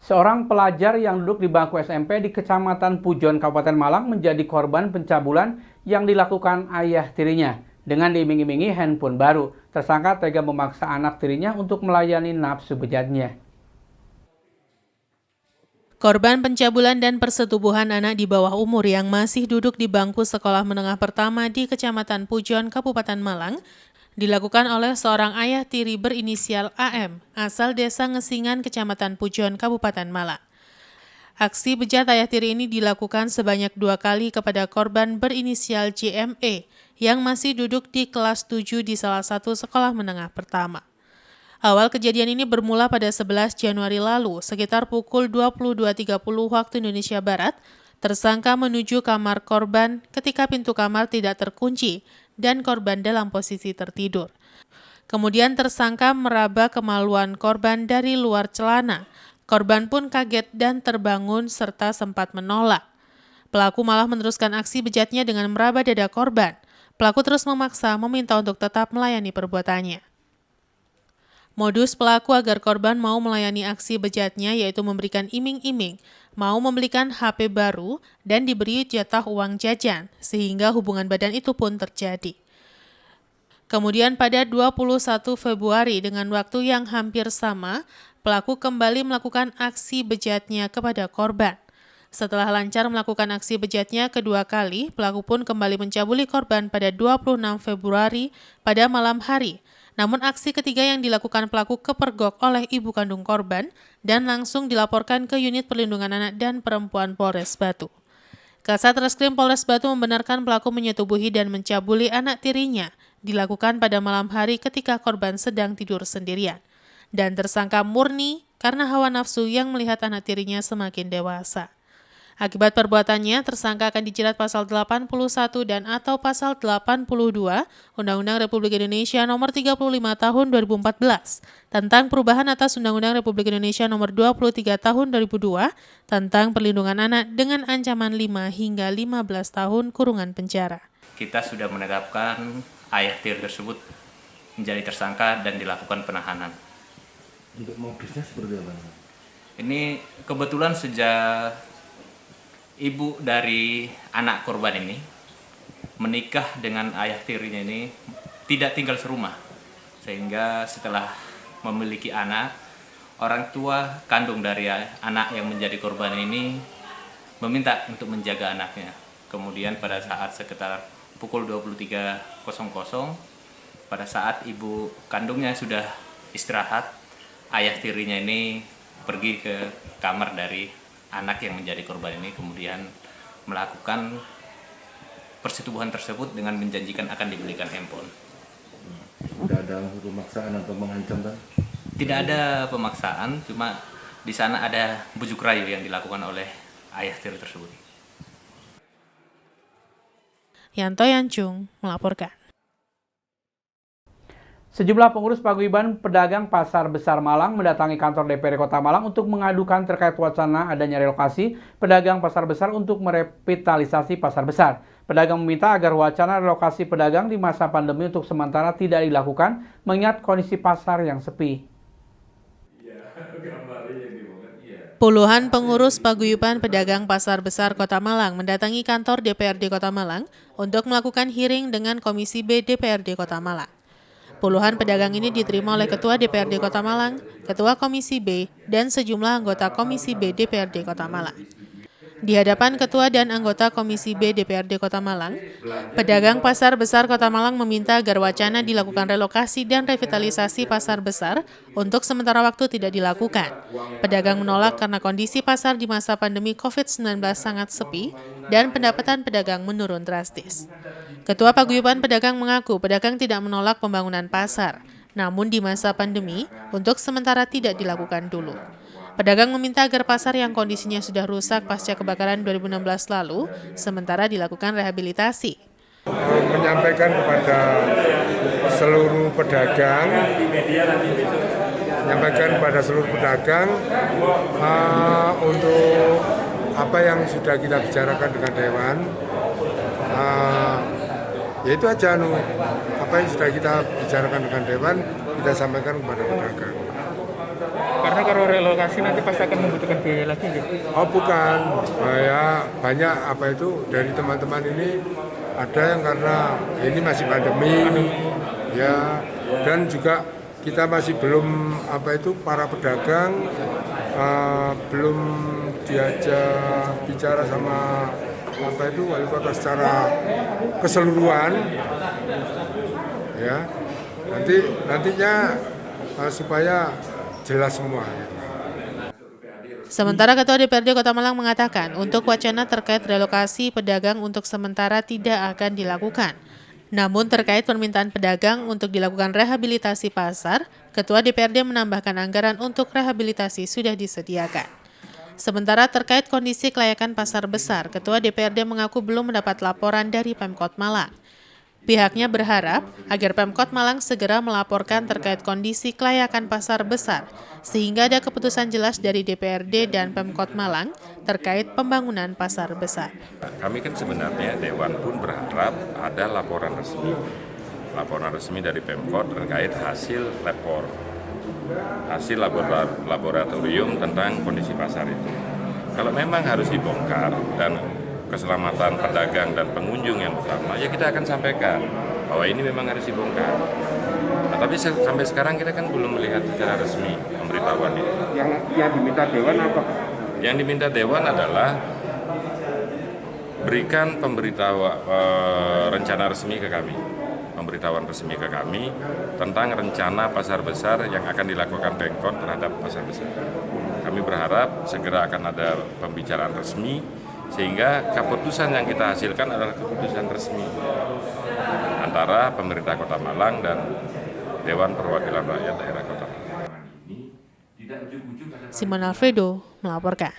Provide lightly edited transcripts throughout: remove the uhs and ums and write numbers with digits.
Seorang pelajar yang duduk di bangku SMP di Kecamatan Pujon, Kabupaten Malang menjadi korban pencabulan yang dilakukan ayah tirinya. Dengan diiming-imingi handphone baru, tersangka tega memaksa anak tirinya untuk melayani nafsu bejatnya. Korban pencabulan dan persetubuhan anak di bawah umur yang masih duduk di bangku sekolah menengah pertama di Kecamatan Pujon, Kabupaten Malang, dilakukan oleh seorang ayah tiri berinisial AM, asal desa Ngesingan, Kecamatan Pujon, Kabupaten Malang. Aksi bejat ayah tiri ini dilakukan sebanyak 2 kali kepada korban berinisial JME yang masih duduk di kelas 7 di salah satu sekolah menengah pertama. Awal kejadian ini bermula pada 11 Januari lalu, sekitar pukul 22.30 waktu Indonesia Barat, tersangka menuju kamar korban ketika pintu kamar tidak terkunci dan korban dalam posisi tertidur. Kemudian tersangka meraba kemaluan korban dari luar celana. Korban pun kaget dan terbangun serta sempat menolak. Pelaku malah meneruskan aksi bejatnya dengan meraba dada korban. Pelaku terus memaksa meminta untuk tetap melayani perbuatannya. Modus pelaku agar korban mau melayani aksi bejatnya yaitu memberikan iming-iming, mau membelikan HP baru, dan diberi jatah uang jajan, sehingga hubungan badan itu pun terjadi. Kemudian pada 21 Februari dengan waktu yang hampir sama, pelaku kembali melakukan aksi bejatnya kepada korban. Setelah lancar melakukan aksi bejatnya kedua kali, pelaku pun kembali mencabuli korban pada 26 Februari pada malam hari. Namun aksi ketiga yang dilakukan pelaku kepergok oleh ibu kandung korban dan langsung dilaporkan ke Unit Perlindungan Anak dan Perempuan Polres Batu. Kasat Reskrim Polres Batu membenarkan pelaku menyetubuhi dan mencabuli anak tirinya dilakukan pada malam hari ketika korban sedang tidur sendirian. Dan tersangka murni karena hawa nafsu yang melihat anak tirinya semakin dewasa. Akibat perbuatannya, tersangka akan dijerat pasal 81 dan atau pasal 82 Undang-Undang Republik Indonesia Nomor 35 Tahun 2014 tentang perubahan atas Undang-Undang Republik Indonesia Nomor 23 Tahun 2002 tentang perlindungan anak dengan ancaman 5 hingga 15 tahun kurungan penjara. Kita sudah menetapkan ayah tiri tersebut menjadi tersangka dan dilakukan penahanan. Untuk modusnya seperti apa? Ini kebetulan sejak ibu dari anak korban ini menikah dengan ayah tirinya ini tidak tinggal serumah, sehingga setelah memiliki anak, orang tua kandung dari anak yang menjadi korban ini meminta untuk menjaga anaknya. Kemudian pada saat sekitar pukul 23.00 pada saat ibu kandungnya sudah istirahat, ayah tirinya ini pergi ke kamar dari anak yang menjadi korban ini, kemudian melakukan persetubuhan tersebut dengan menjanjikan akan dibelikan handphone. Tidak ada pemaksaan atau mengancam kan? Tidak ada pemaksaan, cuma di sana ada bujuk rayu yang dilakukan oleh ayah tiri tersebut. Yanto Yancung melaporkan. Sejumlah pengurus paguyuban pedagang Pasar Besar Malang mendatangi kantor DPRD Kota Malang untuk mengadukan terkait wacana adanya relokasi pedagang pasar besar untuk merevitalisasi pasar besar. Pedagang meminta agar wacana relokasi pedagang di masa pandemi untuk sementara tidak dilakukan mengingat kondisi pasar yang sepi. Puluhan pengurus paguyuban pedagang Pasar Besar Kota Malang mendatangi kantor DPRD Kota Malang untuk melakukan hearing dengan Komisi B DPRD Kota Malang. Puluhan pedagang ini diterima oleh Ketua DPRD Kota Malang, Ketua Komisi B, dan sejumlah anggota Komisi B DPRD Kota Malang. Di hadapan Ketua dan anggota Komisi B DPRD Kota Malang, pedagang Pasar Besar Kota Malang meminta agar wacana dilakukan relokasi dan revitalisasi pasar besar untuk sementara waktu tidak dilakukan. Pedagang menolak karena kondisi pasar di masa pandemi COVID-19 sangat sepi dan pendapatan pedagang menurun drastis. Ketua Paguyuban Pedagang mengaku pedagang tidak menolak pembangunan pasar, namun di masa pandemi untuk sementara tidak dilakukan dulu. Pedagang meminta agar pasar yang kondisinya sudah rusak pasca kebakaran 2016 lalu, sementara dilakukan rehabilitasi. Menyampaikan kepada seluruh pedagang, untuk apa yang sudah kita bicarakan dengan Dewan, yaitu aja apa yang sudah kita bicarakan dengan Dewan, kita sampaikan kepada pedagang. Karena kalau relokasi nanti pasti akan membutuhkan biaya lagi gitu. Oh bukan, ya banyak apa itu dari teman-teman ini ada yang karena ini masih pandemi, ya, dan juga kita masih belum apa itu para pedagang belum diajak bicara sama apa itu wali kota secara keseluruhan, ya. Nantinya supaya jelas semua. Ya. Sementara Ketua DPRD Kota Malang mengatakan untuk wacana terkait relokasi pedagang untuk sementara tidak akan dilakukan. Namun terkait permintaan pedagang untuk dilakukan rehabilitasi pasar, Ketua DPRD menambahkan anggaran untuk rehabilitasi sudah disediakan. Sementara terkait kondisi kelayakan pasar besar, Ketua DPRD mengaku belum mendapat laporan dari Pemkot Malang. Pihaknya berharap agar Pemkot Malang segera melaporkan terkait kondisi kelayakan pasar besar, sehingga ada keputusan jelas dari DPRD dan Pemkot Malang terkait pembangunan pasar besar. Kami kan sebenarnya Dewan pun berharap ada laporan resmi dari Pemkot terkait hasil laboratorium tentang kondisi pasar itu. Kalau memang harus dibongkar dan keselamatan pedagang dan pengunjung yang utama, ya kita akan sampaikan bahwa ini memang harus dibongkar. Nah, tapi sampai sekarang kita kan belum melihat secara resmi pemberitahuan itu. Yang diminta Dewan apa? Yang diminta Dewan adalah berikan rencana resmi ke kami. Pemberitahuan resmi ke kami tentang rencana pasar besar yang akan dilakukan Pemkot terhadap pasar besar. Kami berharap segera akan ada pembicaraan resmi sehingga keputusan yang kita hasilkan adalah keputusan resmi antara pemerintah Kota Malang dan Dewan Perwakilan Rakyat Daerah Kota Malang. Simon Alfredo melaporkan.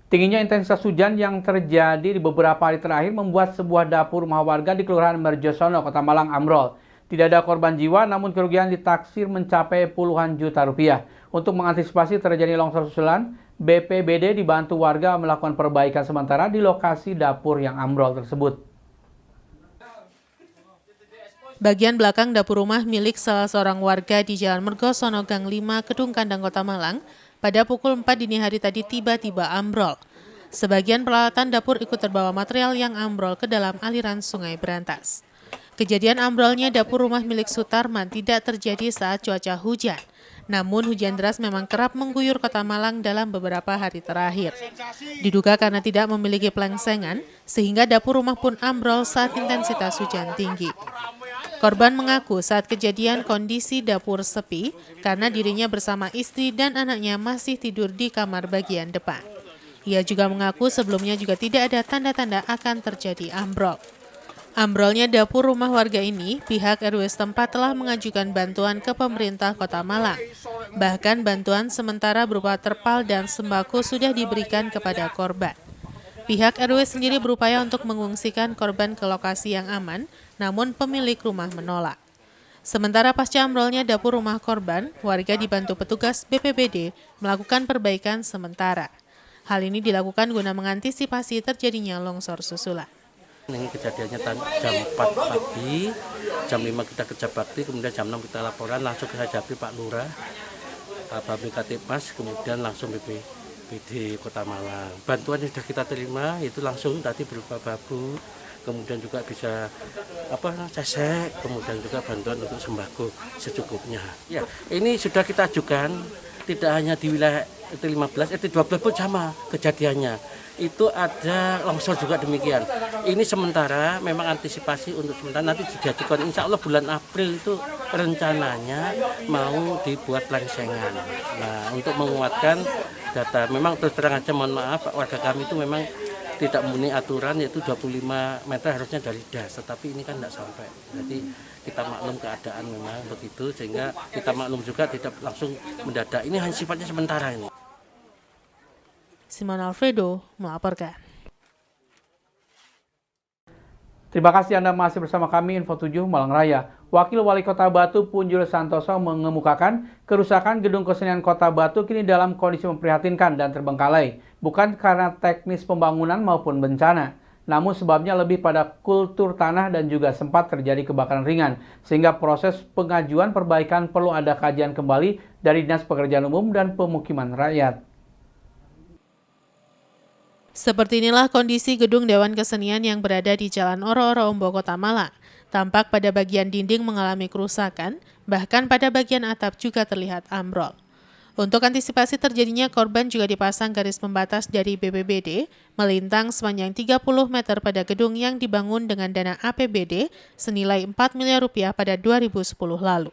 Tingginya intensitas hujan yang terjadi di beberapa hari terakhir membuat sebuah dapur rumah warga di Kelurahan Merjosono, Kota Malang ambrol. Tidak ada korban jiwa, namun kerugian ditaksir mencapai puluhan juta rupiah. Untuk mengantisipasi terjadi longsor susulan, BPBD dibantu warga melakukan perbaikan sementara di lokasi dapur yang ambrol tersebut. Bagian belakang dapur rumah milik salah seorang warga di Jalan Mergosono Gang 5, Kedung Kandang, Kota Malang, pada pukul 4 dini hari tadi tiba-tiba ambrol. Sebagian peralatan dapur ikut terbawa material yang ambrol ke dalam aliran Sungai Berantas. Kejadian ambrolnya dapur rumah milik Sutarman tidak terjadi saat cuaca hujan. Namun hujan deras memang kerap mengguyur Kota Malang dalam beberapa hari terakhir. Diduga karena tidak memiliki plengsengan, sehingga dapur rumah pun ambrol saat intensitas hujan tinggi. Korban mengaku saat kejadian kondisi dapur sepi karena dirinya bersama istri dan anaknya masih tidur di kamar bagian depan. Ia juga mengaku sebelumnya juga tidak ada tanda-tanda akan terjadi ambrol. Ambrolnya dapur rumah warga ini, pihak RW setempat telah mengajukan bantuan ke pemerintah Kota Malang. Bahkan bantuan sementara berupa terpal dan sembako sudah diberikan kepada korban. Pihak RW sendiri berupaya untuk mengungsikan korban ke lokasi yang aman, namun pemilik rumah menolak. Sementara pasca ambrolnya dapur rumah korban, warga dibantu petugas BPBD melakukan perbaikan sementara. Hal ini dilakukan guna mengantisipasi terjadinya longsor susulan. Ini kejadiannya jam 4 pagi, jam 5 kita kerja bakti, kemudian jam 6 kita laporan, langsung ke Hajabri Pak Lurah, Pak Bktimas, kemudian langsung BPBD Kota Malang. Bantuan yang sudah kita terima itu langsung tadi berupa babu, kemudian juga bisa cesek, kemudian juga bantuan untuk sembako secukupnya. Ya, ini sudah kita ajukan, tidak hanya di wilayah RT 15, RT 12 pun sama kejadiannya. Itu ada longsor juga demikian. Ini sementara memang antisipasi untuk sementara, nanti dijadikan insya Allah bulan April itu rencananya mau dibuat plengsengan. Nah, untuk menguatkan data, memang terus terang aja mohon maaf warga kami itu memang tidak memenuhi aturan yaitu 25 meter harusnya dari das, tetapi ini kan tidak sampai. Jadi kita maklum keadaan memang begitu, sehingga kita maklum juga tidak langsung mendadak. Ini hanya sifatnya sementara ini. Simon Alfredo melaporkan. Terima kasih Anda masih bersama kami Info 7 Malang Raya. Wakil Wali Kota Batu Punjul Santoso mengemukakan kerusakan gedung kesenian Kota Batu kini dalam kondisi memprihatinkan dan terbengkalai, bukan karena teknis pembangunan maupun bencana. namun sebabnya lebih pada kultur tanah dan juga sempat terjadi kebakaran ringan, sehingga proses pengajuan perbaikan perlu ada kajian kembali dari Dinas Pekerjaan Umum dan Pemukiman Rakyat. Seperti inilah kondisi gedung Dewan Kesenian yang berada di Jalan Oro-Oro Ombo, Kota Malang. Tampak pada bagian dinding mengalami kerusakan, bahkan pada bagian atap juga terlihat ambrol. Untuk antisipasi terjadinya korban juga dipasang garis pembatas dari BPBD melintang sepanjang 30 meter pada gedung yang dibangun dengan dana APBD senilai 4 miliar rupiah pada 2010 lalu.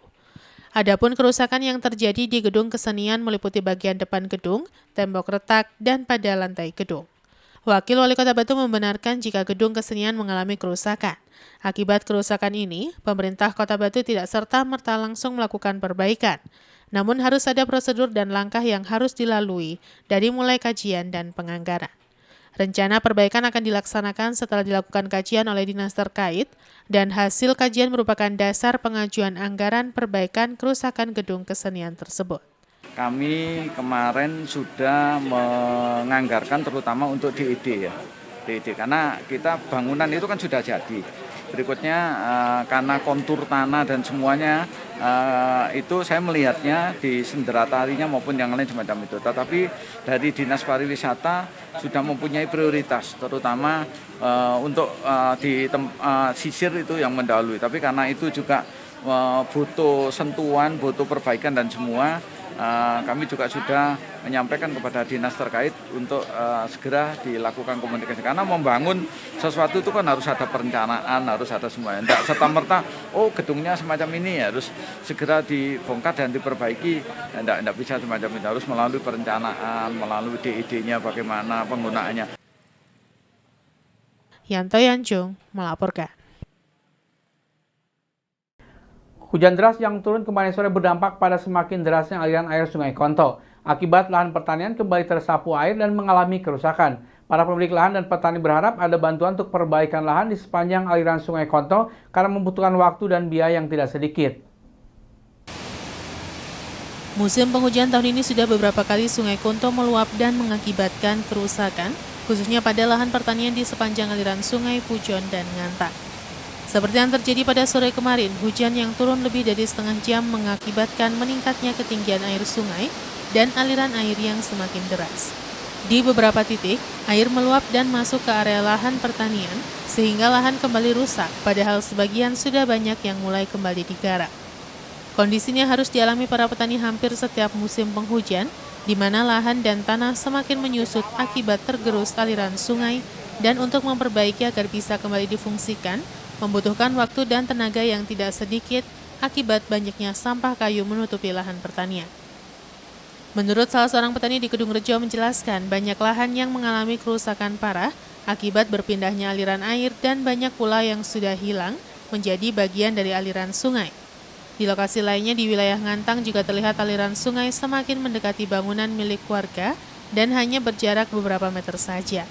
Adapun kerusakan yang terjadi di gedung kesenian meliputi bagian depan gedung, tembok retak, dan pada lantai gedung. Wakil Wali Kota Batu membenarkan jika gedung kesenian mengalami kerusakan. Akibat kerusakan ini, pemerintah Kota Batu tidak serta-merta langsung melakukan perbaikan. Namun harus ada prosedur dan langkah yang harus dilalui dari mulai kajian dan penganggaran. Rencana perbaikan akan dilaksanakan setelah dilakukan kajian oleh dinas terkait dan hasil kajian merupakan dasar pengajuan anggaran perbaikan kerusakan gedung kesenian tersebut. Kami kemarin sudah menganggarkan terutama untuk DED ya. DED karena kita bangunan itu kan sudah jadi. Berikutnya karena kontur tanah dan semuanya itu saya melihatnya di senderatarinya maupun yang lain semacam itu. Tetapi dari Dinas Pariwisata sudah mempunyai prioritas terutama untuk di sisir itu yang mendahului. Tapi karena itu juga butuh sentuhan, butuh perbaikan dan semua. Kami juga sudah menyampaikan kepada dinas terkait untuk segera dilakukan komunikasi. Karena membangun sesuatu itu kan harus ada perencanaan, harus ada semuanya. Tidak serta-merta, gedungnya semacam ini harus segera dibongkar dan diperbaiki. Tidak bisa semacam itu, harus melalui perencanaan, melalui DID-nya bagaimana penggunaannya. Yanto Yanjung melaporkan. Hujan deras yang turun kemarin sore berdampak pada semakin derasnya aliran air Sungai Konto. Akibat lahan pertanian kembali tersapu air dan mengalami kerusakan. Para pemilik lahan dan petani berharap ada bantuan untuk perbaikan lahan di sepanjang aliran Sungai Konto karena membutuhkan waktu dan biaya yang tidak sedikit. Musim penghujan tahun ini sudah beberapa kali Sungai Konto meluap dan mengakibatkan kerusakan, khususnya pada lahan pertanian di sepanjang aliran Sungai Pujon dan Ngantang. Seperti yang terjadi pada sore kemarin, hujan yang turun lebih dari setengah jam mengakibatkan meningkatnya ketinggian air sungai dan aliran air yang semakin deras. Di beberapa titik, air meluap dan masuk ke area lahan pertanian, sehingga lahan kembali rusak, padahal sebagian sudah banyak yang mulai kembali digarap. Kondisinya harus dialami para petani hampir setiap musim penghujan, di mana lahan dan tanah semakin menyusut akibat tergerus aliran sungai, dan untuk memperbaiki agar bisa kembali difungsikan, membutuhkan waktu dan tenaga yang tidak sedikit akibat banyaknya sampah kayu menutupi lahan pertanian. Menurut salah seorang petani di Kedung Rejo menjelaskan, banyak lahan yang mengalami kerusakan parah akibat berpindahnya aliran air dan banyak pula yang sudah hilang menjadi bagian dari aliran sungai. Di lokasi lainnya di wilayah Ngantang juga terlihat aliran sungai semakin mendekati bangunan milik warga dan hanya berjarak beberapa meter saja.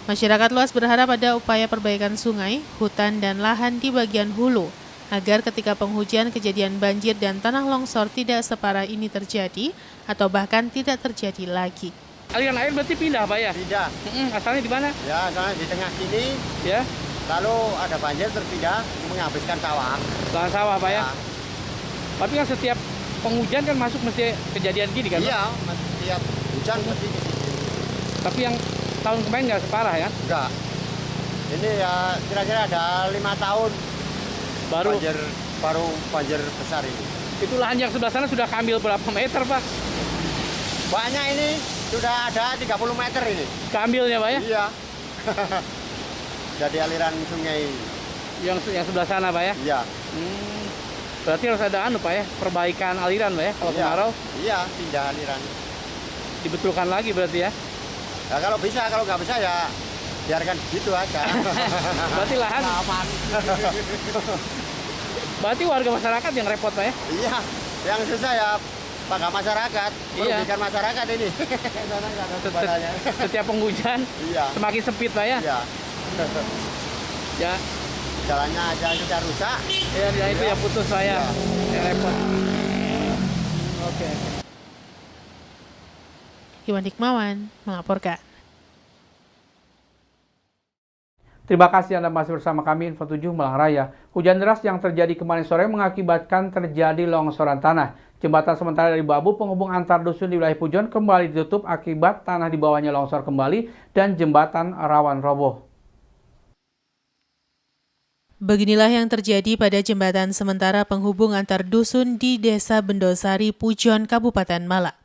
Masyarakat luas berharap ada upaya perbaikan sungai, hutan, dan lahan di bagian hulu, agar ketika penghujan kejadian banjir dan tanah longsor tidak separah ini terjadi, atau bahkan tidak terjadi lagi. Aliran air berarti pindah, Pak ya? Pindah. Asalnya di mana? Ya, asalnya di tengah sini. Ya. Lalu ada banjir terpindah, menghabiskan sawah. Lahan sawah, Pak ya? Ya. Tapi kan setiap penghujan kan masuk mesti kejadian gini kan? Iya, setiap hujan mesti ke sini. Tapi yang tahun kemarin nggak separah ya? Enggak. Ini ya kira-kira ada 5 tahun baru banjir besar ini. Itu lahan yang sebelah sana sudah keambil berapa meter, Pak? Banyak ini, sudah ada 30 meter ini. Keambilnya, Pak ya? Iya. Jadi aliran sungai. Yang sebelah sana, Pak ya? Iya. Berarti harus ada Pak ya, perbaikan aliran, Pak ya, kalau kemarau? Iya, pindah aliran. Dibetulkan lagi berarti ya? Ya kalau bisa, kalau nggak bisa ya biarkan gitu aja. Berarti lahan aman. Berarti warga masyarakat yang repot, Pak ya? Iya, yang susah ya warga masyarakat, merugikan masyarakat ini. Setiap penghujan semakin sempit, Pak ya? Iya. Ya. Jalannya aja sudah rusak. Ya, itu yang putus saya, yang repot. Oke. Iwan Hikmawan melaporkan. Terima kasih Anda masih bersama kami Info 7 Malang Raya. Hujan deras yang terjadi kemarin sore mengakibatkan terjadi longsoran tanah. Jembatan sementara dari Babu penghubung antar dusun di wilayah Pujon kembali ditutup akibat tanah di bawahnya longsor kembali dan jembatan rawan roboh. Beginilah yang terjadi pada jembatan sementara penghubung antar dusun di Desa Bendosari, Pujon, Kabupaten Malang.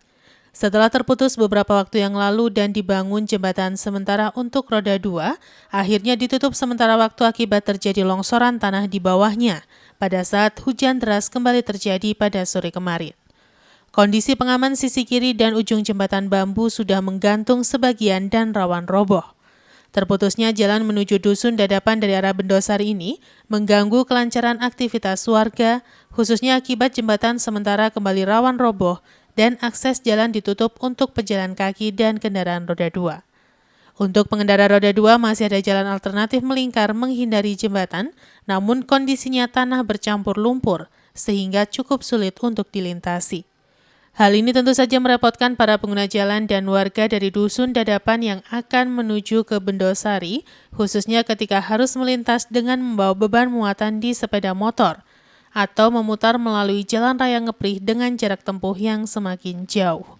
Setelah terputus beberapa waktu yang lalu dan dibangun jembatan sementara untuk roda 2, akhirnya ditutup sementara waktu akibat terjadi longsoran tanah di bawahnya pada saat hujan deras kembali terjadi pada sore kemarin. Kondisi pengaman sisi kiri dan ujung jembatan bambu sudah menggantung sebagian dan rawan roboh. Terputusnya jalan menuju dusun Dadapan dari arah Bendosari ini mengganggu kelancaran aktivitas warga, khususnya akibat jembatan sementara kembali rawan roboh dan akses jalan ditutup untuk pejalan kaki dan kendaraan roda 2. Untuk pengendara roda 2 masih ada jalan alternatif melingkar menghindari jembatan, namun kondisinya tanah bercampur lumpur sehingga cukup sulit untuk dilintasi. Hal ini tentu saja merepotkan para pengguna jalan dan warga dari dusun Dadapan yang akan menuju ke Bendosari, khususnya ketika harus melintas dengan membawa beban muatan di sepeda motor atau memutar melalui jalan raya Ngeprih dengan jarak tempuh yang semakin jauh.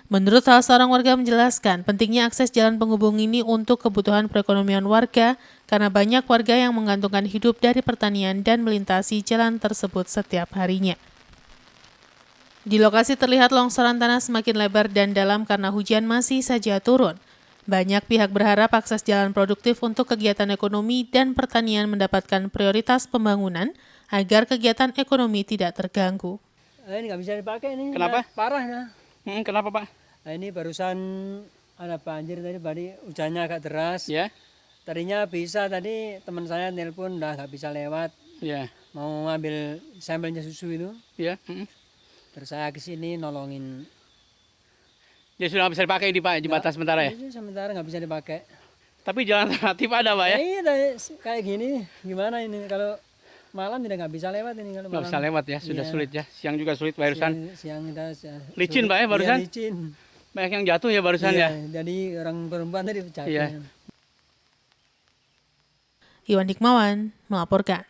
Menurut salah seorang warga menjelaskan, pentingnya akses jalan penghubung ini untuk kebutuhan perekonomian warga karena banyak warga yang menggantungkan hidup dari pertanian dan melintasi jalan tersebut setiap harinya. Di lokasi terlihat longsoran tanah semakin lebar dan dalam karena hujan masih saja turun. Banyak pihak berharap akses jalan produktif untuk kegiatan ekonomi dan pertanian mendapatkan prioritas pembangunan agar kegiatan ekonomi tidak terganggu. Ini nggak bisa dipakai ini. Kenapa? Parah ya. Kenapa Pak? Nah, ini barusan ada banjir tadi hujannya agak deras. Ya. Tadinya bisa tadi teman saya nelpon udah nggak bisa lewat. Ya. Mau ngambil sampelnya susu itu. Ya. Terus saya ke sini nolongin. Ya sudah nggak bisa dipakai di Pak jembatan sementara ya? Sementara nggak bisa dipakai. Tapi jalan alternatif ada Pak ya? Iya kayak gini gimana ini kalau malam tidak nggak bisa lewat ini kalau malam. Nggak bisa lewat ya, sudah sulit ya. Siang juga sulit barusan. Siang kita licin Pak ya barusan? Iya, licin. Banyak yang jatuh ya barusan ya? Jadi orang perempuan tadi jatuh. Iwan Hikmawan melaporkan.